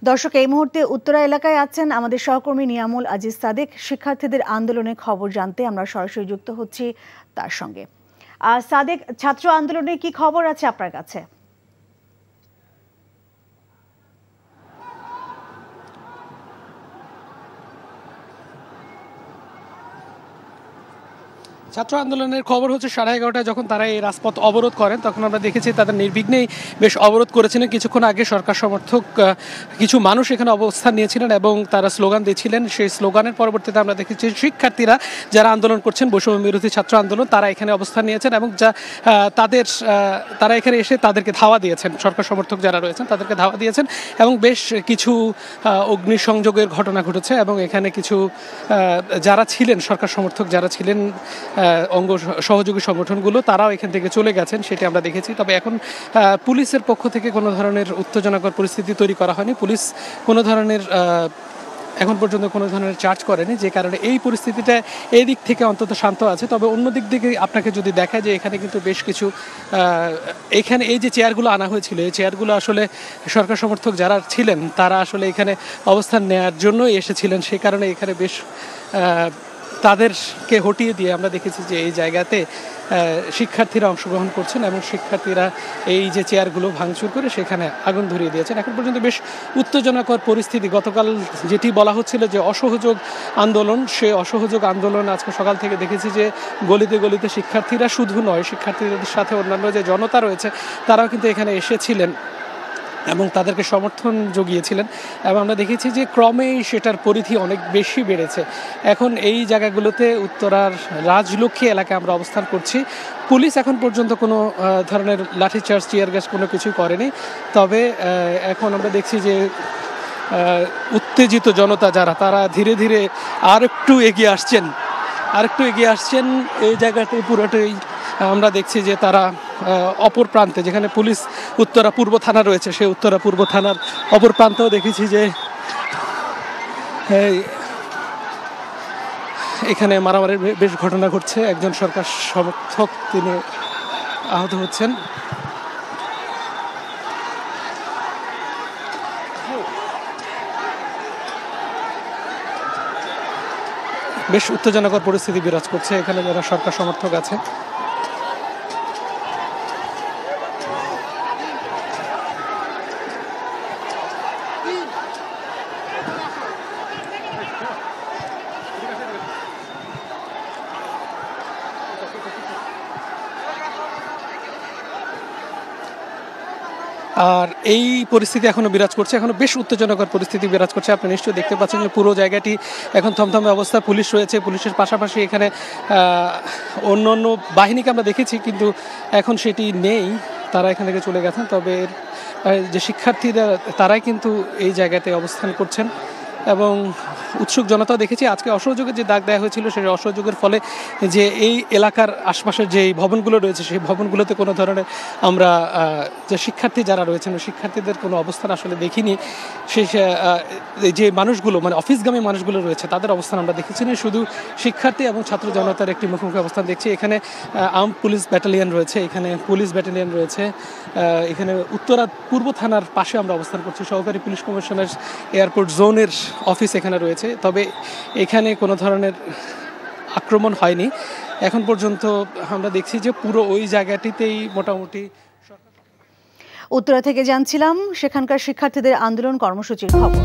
দর্শক, এই মুহূর্তে উত্তরা এলাকায় আছেন আমাদের সহকর্মী নিয়ামুল আজিজ সাদেক। শিক্ষার্থীদের আন্দোলনের খবর জানতে আমরা সরাসরি যুক্ত হচ্ছি তার সঙ্গে। সাদেক, ছাত্র আন্দোলনের কি খবর আছে আপনার কাছে? ছাত্র আন্দোলনের খবর হচ্ছে 11:30টায় যখন তারা এই রাজপথ অবরোধ করেন তখন আমরা দেখেছি তাদের নির্বিঘ্নেই বেশ অবরোধ করেছিলেন। কিছুক্ষণ আগে সরকার সমর্থক কিছু মানুষ এখানে অবস্থান নিয়েছিলেন এবং তারা স্লোগান দিয়েছিলেন। সেই স্লোগানের পরবর্তীতে আমরা দেখেছি শিক্ষার্থীরা যারা আন্দোলন করছেন, বৈষম্য বিরোধী ছাত্র আন্দোলন, তারা এখানে অবস্থান নিয়েছেন এবং তারা এখানে এসে তাদেরকে ধাওয়া দিয়েছেন। সরকার সমর্থক যারা রয়েছেন তাদেরকে ধাওয়া দিয়েছেন এবং বেশ কিছু অগ্নিসংযোগের ঘটনা ঘটেছে এবং এখানে কিছু যারা ছিলেন সরকার সমর্থক যারা ছিলেন অঙ্গ সহযোগী সংগঠনগুলো তারাও এখান থেকে চলে গেছেন, সেটি আমরা দেখেছি। তবে এখন পুলিশের পক্ষ থেকে কোনো ধরনের উত্তেজনাকর পরিস্থিতি তৈরি করা হয়নি। পুলিশ কোনো ধরনের এখন পর্যন্ত কোনো ধরনের চার্জ করেনি, যে কারণে এই পরিস্থিতিটা এই দিক থেকে অন্তত শান্ত আছে। তবে অন্য দিক থেকে আপনাকে যদি দেখায় যে এখানে কিন্তু বেশ কিছু এখানে এই যে চেয়ারগুলো আনা হয়েছিল, এই চেয়ারগুলো আসলে সরকার সমর্থক যারা ছিলেন তারা আসলে এখানে অবস্থান নেওয়ার জন্যই এসেছিলেন। সেই কারণে এখানে বেশ তাদেরকে হটিয়ে দিয়ে আমরা দেখেছি যে এই জায়গাতে শিক্ষার্থীরা অংশগ্রহণ করছেন এবং শিক্ষার্থীরা এই যে চেয়ারগুলো ভাঙচুর করে সেখানে আগুন ধরিয়ে দিয়েছেন। এখন পর্যন্ত বেশ উত্তেজনাকর পরিস্থিতি। গতকাল যেটি বলা হচ্ছিল যে অসহযোগ আন্দোলন, সেই অসহযোগ আন্দোলন আজকে সকাল থেকে দেখেছি যে গলিতে গলিতে শিক্ষার্থীরা শুধু নয়, শিক্ষার্থীদের সাথে অন্যান্য যে জনতা রয়েছে তারাও কিন্তু এখানে এসেছিলেন এবং তাদেরকে সমর্থন জুগিয়েছিলেন। এবং আমরা দেখেছি যে ক্রমেই সেটার পরিধি অনেক বেশি বেড়েছে। এখন এই জায়গাগুলোতে উত্তরার রাজলক্ষ্মী এলাকায় আমরা অবস্থান করছি। পুলিশ এখন পর্যন্ত কোনো ধরনের লাঠিচার্জ, টিয়ার গ্যাস কোনো কিছুই করেনি। তবে এখন আমরা দেখছি যে উত্তেজিত জনতা যারা, তারা ধীরে ধীরে আরেকটু এগিয়ে আসছেন। এই জায়গাতে পুরোটাই আমরা দেখছি যে তারা অপর প্রান্তে, যেখানে পুলিশ উত্তরা পূর্ব থানা রয়েছে, সেই উত্তরা পূর্ব থানার অপর প্রান্তেও দেখেছি যে এখানে মারামারির বেশ ঘটনা ঘটছে। একজন সরকার সমর্থক তিনি আহত হচ্ছেন। বেশ উত্তেজনাকর পরিস্থিতি বিরাজ করছে এখানে যারা সরকার সমর্থক আছে। আর এই পরিস্থিতি এখনো বিরাজ করছে, এখনো বেশ উত্তেজনাকর পরিস্থিতি বিরাজ করছে। আপনি নিশ্চয়ই দেখতে পাচ্ছেন যে পুরো জায়গাটি এখন থমথমে অবস্থা। পুলিশ রয়েছে, পুলিশের পাশাপাশি এখানে অন্য অন্য বাহিনীকে আমরা দেখেছি, কিন্তু এখন সেটি নেই, তারা এখান থেকে চলে গেছেন। তবে যে শিক্ষার্থীরা তারাই কিন্তু এই জায়গাতে অবস্থান করছেন এবং উৎসুক জনতাও দেখেছি। আজকে অসহযোগের যে দাগ দেওয়া হয়েছিল, সেই অসহযোগের ফলে যে এই এলাকার আশপাশের যে ভবনগুলো রয়েছে সেই ভবনগুলোতে কোনো ধরনের আমরা যে শিক্ষার্থী যারা রয়েছেন শিক্ষার্থীদের কোনো অবস্থান আসলে দেখিনি। সেই যে মানুষগুলো মানে অফিসগামী মানুষগুলো রয়েছে তাদের অবস্থান আমরা দেখেছি না, শুধু শিক্ষার্থী এবং ছাত্র জনতার একটি মুখোমুখি অবস্থান দেখছি। এখানে আর্মড পুলিশ ব্যাটালিয়ন রয়েছে, এখানে পুলিশ ব্যাটালিয়ন রয়েছে। এখানে উত্তরা পূর্ব থানার পাশে আমরা অবস্থান করছি। সহকারী পুলিশ কমিশনার এয়ারপোর্ট জোনের অফিস এখানে রয়েছে। তবে এখানে কোনো ধরনের আক্রমণ হয়নি এখন পর্যন্ত। আমরা দেখছি যে পুরো ওই জায়গাটিতেই মোটামুটি। উত্তরা থেকে জানছিলাম সেখানকার শিক্ষার্থীদের আন্দোলন কর্মসূচির খবর।